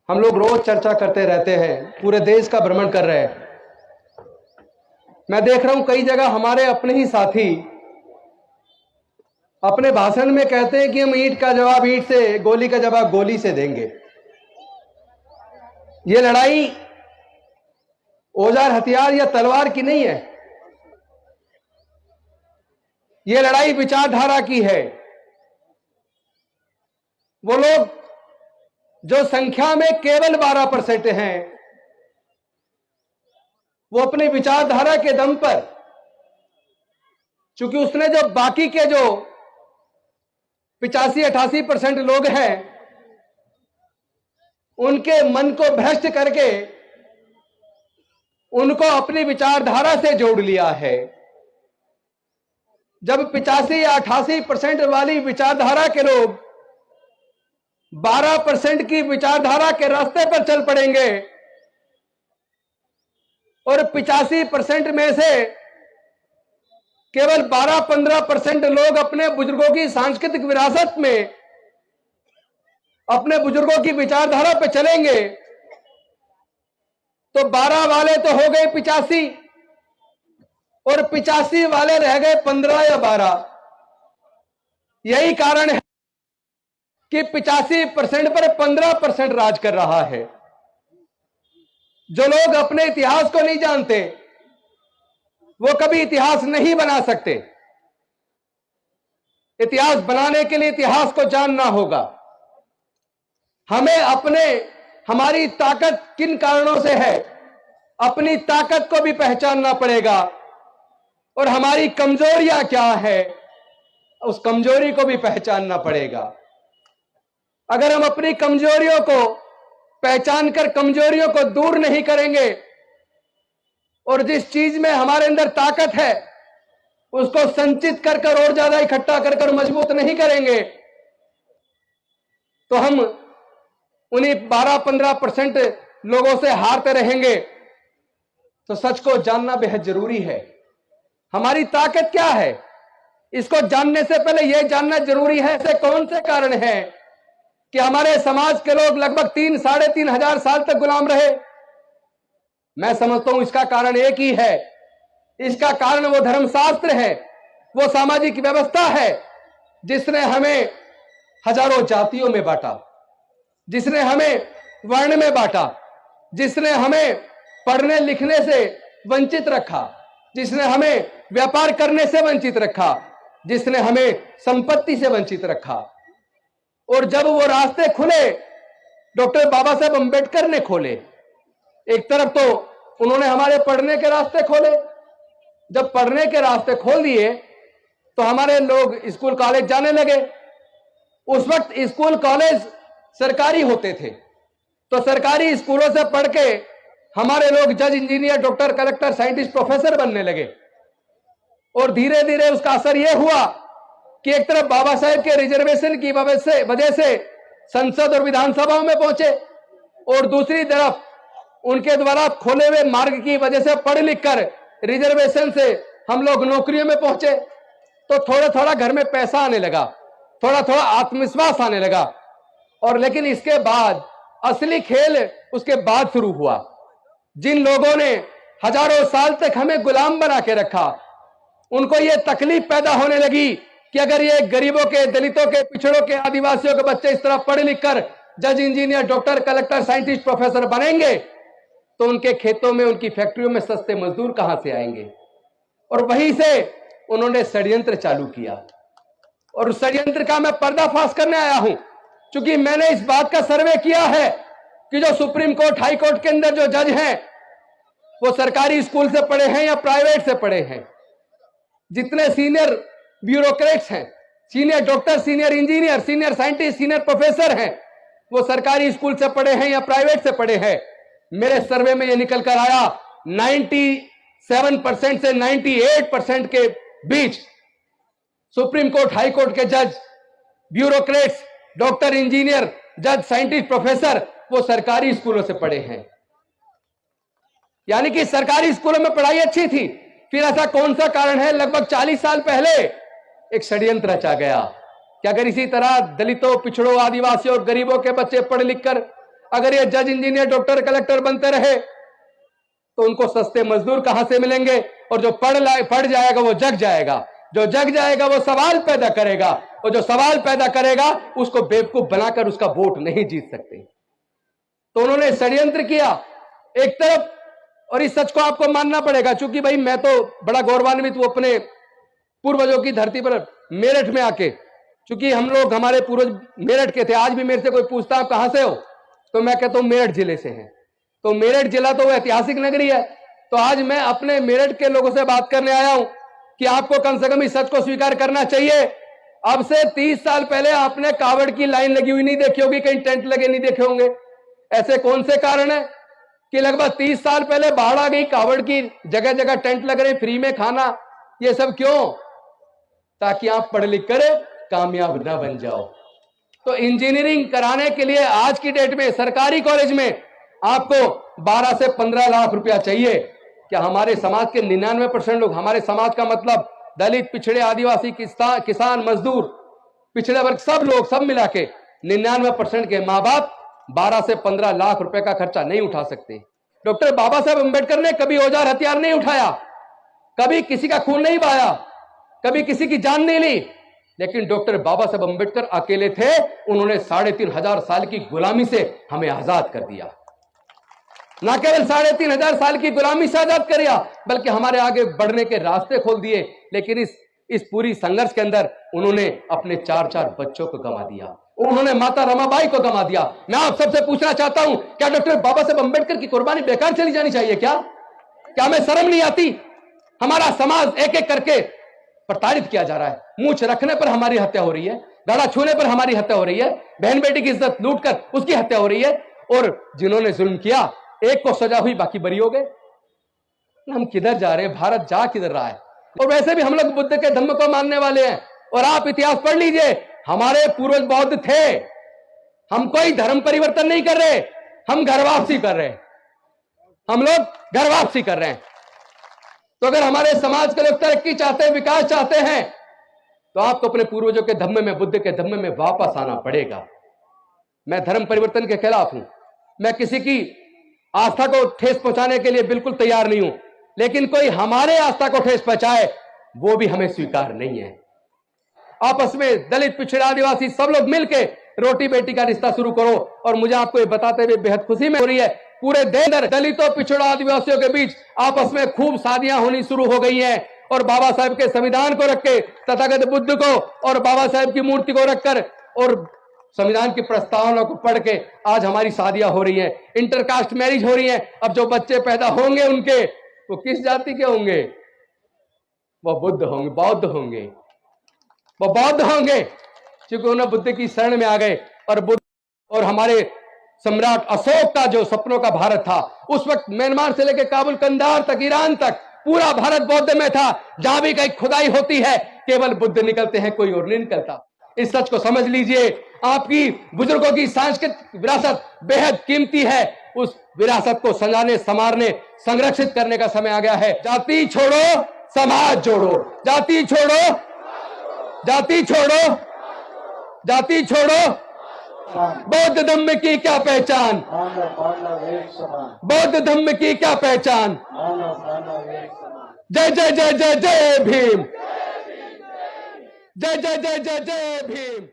हम लोग रोज चर्चा करते रहते हैं, पूरे देश का भ्रमण कर रहे हैं। मैं देख रहा हूं कई जगह हमारे अपने ही साथी अपने भाषण में कहते हैं कि हम ईंट का जवाब ईंट से, गोली का जवाब गोली से देंगे। ये लड़ाई औजार हथियार या तलवार की नहीं है, ये लड़ाई विचारधारा की है। वो लोग जो संख्या में केवल 12% हैं, वो अपनी विचारधारा के दम पर, चूंकि उसने जो बाकी के जो 85-88% लोग हैं उनके मन को भ्रष्ट करके उनको अपनी विचारधारा से जोड़ लिया है। जब 85 या 88% वाली विचारधारा के लोग 12% की विचारधारा के रास्ते पर चल पड़ेंगे और 85% में से केवल 12-15% लोग अपने बुजुर्गों की सांस्कृतिक विरासत में, अपने बुजुर्गों की विचारधारा पे चलेंगे, तो 12 वाले तो हो गए 85 और 85 वाले रह गए 15 या 12। यही कारण है कि 85% पर 15% राज कर रहा है। जो लोग अपने इतिहास को नहीं जानते वो कभी इतिहास नहीं बना सकते। इतिहास बनाने के लिए इतिहास को जानना होगा। हमें हमारी ताकत किन कारणों से है, अपनी ताकत को भी पहचानना पड़ेगा और हमारी कमजोरियां क्या है, उस कमजोरी को भी पहचानना पड़ेगा। अगर हम अपनी कमजोरियों को पहचान कर कमजोरियों को दूर नहीं करेंगे और जिस चीज में हमारे अंदर ताकत है उसको संचित कर कर और ज्यादा इकट्ठा कर कर मजबूत नहीं करेंगे, तो हम उन्हीं 12-15% लोगों से हारते रहेंगे। तो सच को जानना बेहद जरूरी है। हमारी ताकत क्या है, इसको जानने से पहले यह जानना जरूरी है ऐसे कौन से कारण हैं कि हमारे समाज के लोग लगभग 3-3.5 हजार साल तक गुलाम रहे। मैं समझता हूं इसका कारण एक ही है। इसका कारण वो धर्मशास्त्र है, वो सामाजिक व्यवस्था है जिसने हमें हजारों जातियों में बांटा, जिसने हमें वर्ण में बांटा, जिसने हमें पढ़ने लिखने से वंचित रखा, जिसने हमें व्यापार करने से वंचित रखा, जिसने हमें संपत्ति से वंचित रखा। और जब वो रास्ते खुले, डॉक्टर बाबा साहब अंबेडकर ने खोले। एक तरफ तो उन्होंने हमारे पढ़ने के रास्ते खोले, जब पढ़ने के रास्ते खोल दिए तो हमारे लोग स्कूल कॉलेज जाने लगे। उस वक्त स्कूल कॉलेज सरकारी होते थे, तो सरकारी स्कूलों से पढ़ के हमारे लोग जज, engineer, doctor, collector, scientist, professor बनने लगे। और धीरे धीरे उसका असर यह हुआ कि एक तरफ बाबा साहेब के रिजर्वेशन की वजह से संसद और विधानसभाओं में पहुंचे और दूसरी तरफ उनके द्वारा खोले हुए मार्ग की वजह से पढ़ लिख कर रिजर्वेशन से हम लोग नौकरियों में पहुंचे। तो थोड़ा थोड़ा घर में पैसा आने लगा, थोड़ा थोड़ा आत्मविश्वास आने लगा। और लेकिन इसके बाद असली खेल उसके बाद शुरू हुआ। जिन लोगों ने हजारों साल तक हमें गुलाम बना के रखा, उनको यह तकलीफ पैदा होने लगी कि अगर ये गरीबों के, दलितों के, पिछड़ों के, आदिवासियों के बच्चे इस तरह पढ़ लिख कर जज, engineer, doctor, collector, scientist, professor बनेंगे तो उनके खेतों में, उनकी फैक्ट्रियों में सस्ते मजदूर कहां से आएंगे। और वहीं से उन्होंने षड्यंत्र चालू किया और उस षड्यंत्र का मैं पर्दाफाश करने आया हूं। क्योंकि मैंने इस बात का सर्वे किया है कि जो सुप्रीम कोर्ट, हाई कोर्ट के अंदर जो जज हैं वो सरकारी स्कूल से पढ़े हैं या प्राइवेट से पढ़े हैं। जितने सीनियर ब्यूरोक्रेट्स हैं, senior doctor, senior engineer, senior scientist, senior professor हैं, वो सरकारी स्कूल से पढ़े हैं या प्राइवेट से पढ़े हैं। मेरे सर्वे में यह निकल कर आया 97% से 98% के बीच सुप्रीम कोर्ट, हाई कोर्ट के जज, ब्यूरोक्रेट्स, डॉक्टर, इंजीनियर, जज, साइंटिस्ट, प्रोफेसर वो सरकारी स्कूलों से पढ़े हैं। यानी कि सरकारी स्कूलों में पढ़ाई अच्छी थी। फिर ऐसा कौन सा कारण है, लगभग 40 साल पहले एक षड्यंत्र रचा गया कि अगर इसी तरह दलितों, पिछड़ों, आदिवासियों, गरीबों के बच्चे पढ़ लिख कर अगर ये जज, इंजीनियर, डॉक्टर, कलेक्टर बनते रहे तो उनको सस्ते मजदूर कहां से मिलेंगे? और जो पढ़ जाएगा वो जग जाएगा, जो जग जाएगा वो सवाल पैदा करेगा, और जो सवाल पैदा करेगा उसको बेवकूफ बनाकर उसका वोट नहीं जीत सकते। तो उन्होंने षड्यंत्र किया एक तरफ, और इस सच को आपको मानना पड़ेगा। चूंकि भाई मैं तो बड़ा गौरवान्वित हूं अपने पूर्वजों की धरती पर मेरठ में आके, चूंकि हम लोग, हमारे पूर्वज मेरठ के थे। आज भी मेरे से कोई पूछता आप कहां से हो, तो मैं कहता हूं मेरठ जिले से हैं। तो मेरठ जिला तो ऐतिहासिक नगरी है। तो आज मैं अपने मेरठ के लोगों से बात करने आया हूं कि आपको कम से कम इस सच को स्वीकार करना चाहिए। अब से 30 साल पहले आपने कावड़ की लाइन लगी हुई नहीं देखी होगी, कहीं टेंट लगे नहीं देखे होंगे। ऐसे कौन से कारण है कि लगभग 30 साल पहले बाढ़ आ गई, कावड़ की जगह जगह टेंट लग रहे, फ्री में खाना, ये सब क्यों? ताकि आप पढ़ लिख कर कामयाब ना बन जाओ। तो इंजीनियरिंग कराने के लिए आज की डेट में सरकारी कॉलेज में आपको 12 से 15 लाख रुपया चाहिए। क्या हमारे समाज के 99% लोग, हमारे समाज का मतलब दलित, पिछड़े, आदिवासी, किसान, मजदूर, पिछड़े वर्ग, सब लोग, सब मिला के 99% के मां बाप 12 से 15 लाख रुपए का खर्चा नहीं उठा सकते। डॉक्टर बाबा साहब अंबेडकर ने कभी औजार हथियार नहीं उठाया, कभी किसी का खून नहीं बहाया, कभी किसी की जान नहीं ली, लेकिन डॉक्टर बाबा साहब अंबेडकर अकेले थे। उन्होंने 3500 साल की गुलामी से हमें आजाद कर दिया। ना केवल 3500 साल की गुलामी से आजाद कर दिया, बल्कि हमारे आगे बढ़ने के रास्ते खोल दिए। लेकिन इस पूरी संघर्ष के अंदर उन्होंने अपने 4 बच्चों को गंवा दिया, उन्होंने माता रमाबाई को गंवा दिया। मैं आप सबसे पूछना चाहता हूं, क्या डॉक्टर बाबा साहब अंबेडकर की कुर्बानी बेकार चली जानी चाहिए? क्या हमें शर्म नहीं आती? हमारा समाज एक एक करके प्रताड़ित किया जा रहा है। मूंछ रखने पर हमारी हत्या हो रही है, गला छूने पर हमारी हत्या हो रही है, बहन बेटी की इज्जत लूटकर उसकी हत्या हो रही है, और जिन्होंने जुल्म किया एक को सजा हुई, बाकी बरी हो गए। हम किधर जा रहे हैं? भारत जा किधर रहा है? और वैसे भी हम लोग बुद्ध के धम्म को मानने वाले हैं। और आप इतिहास पढ़ लीजिए, हमारे पूर्वज बौद्ध थे। हम कोई धर्म परिवर्तन नहीं कर रहे, हम घर वापसी कर रहे हैं। हम लोग घर वापसी कर रहे हैं। तो अगर हमारे समाज के लोग तरक्की चाहते हैं, विकास चाहते हैं, तो आपको अपने पूर्वजों के धम्म में, बुद्ध के धम्म में वापस आना पड़ेगा। मैं धर्म परिवर्तन के खिलाफ हूं, मैं किसी की आस्था को ठेस पहुंचाने के लिए बिल्कुल तैयार नहीं हूं, लेकिन कोई हमारे आस्था को ठेस पहुंचाए वो भी हमें स्वीकार नहीं है। आपस में दलित, पिछड़ा, आदिवासी सब लोग मिलके रोटी बेटी का रिश्ता शुरू करो। और मुझे आपको ये बताते हुए बेहद खुशी में हो रही है, पूरे देश में दलितों, पिछड़ों, आदिवासियों के बीच आपस में खूब शादियां होनी शुरू हो गई हैं। और बाबा साहब के संविधान को रख के, तथागत बुद्ध को और बाबा साहब की मूर्ति को रखकर और संविधान की प्रस्तावना को पढ़ के आज हमारी शादियां हो रही हैं, इंटरकास्ट मैरिज हो रही हैं। अब जो बच्चे पैदा होंगे उनके, वो किस जाति के होंगे? वो बुद्ध होंगे, बौद्ध होंगे, वो बौद्ध होंगे, क्योंकि उन्हें बुद्ध की शरण में आ गए। और बुद्ध और हमारे सम्राट अशोक का जो सपनों का भारत था, उस वक्त म्यांमार से लेकर काबुल, कंधार तक, ईरान तक पूरा भारत बौद्ध में था। जहां भी कहीं खुदाई होती है केवल बुद्ध निकलते हैं, कोई और नहीं निकलता। इस सच को समझ लीजिए। आपकी बुजुर्गों की सांस्कृतिक विरासत बेहद कीमती है। उस विरासत को सजाने, संवारने, संरक्षित करने का समय आ गया है। जाति छोड़ो, समाज जोड़ो। जाति छोड़ो, जाति छोड़ो, जाति छोड़ो। बौद्ध धम्म की क्या पहचान? बौद्ध धम्म की क्या पहचान? जय जय जय जय जय भीम। जय जय जय जय जय भीम।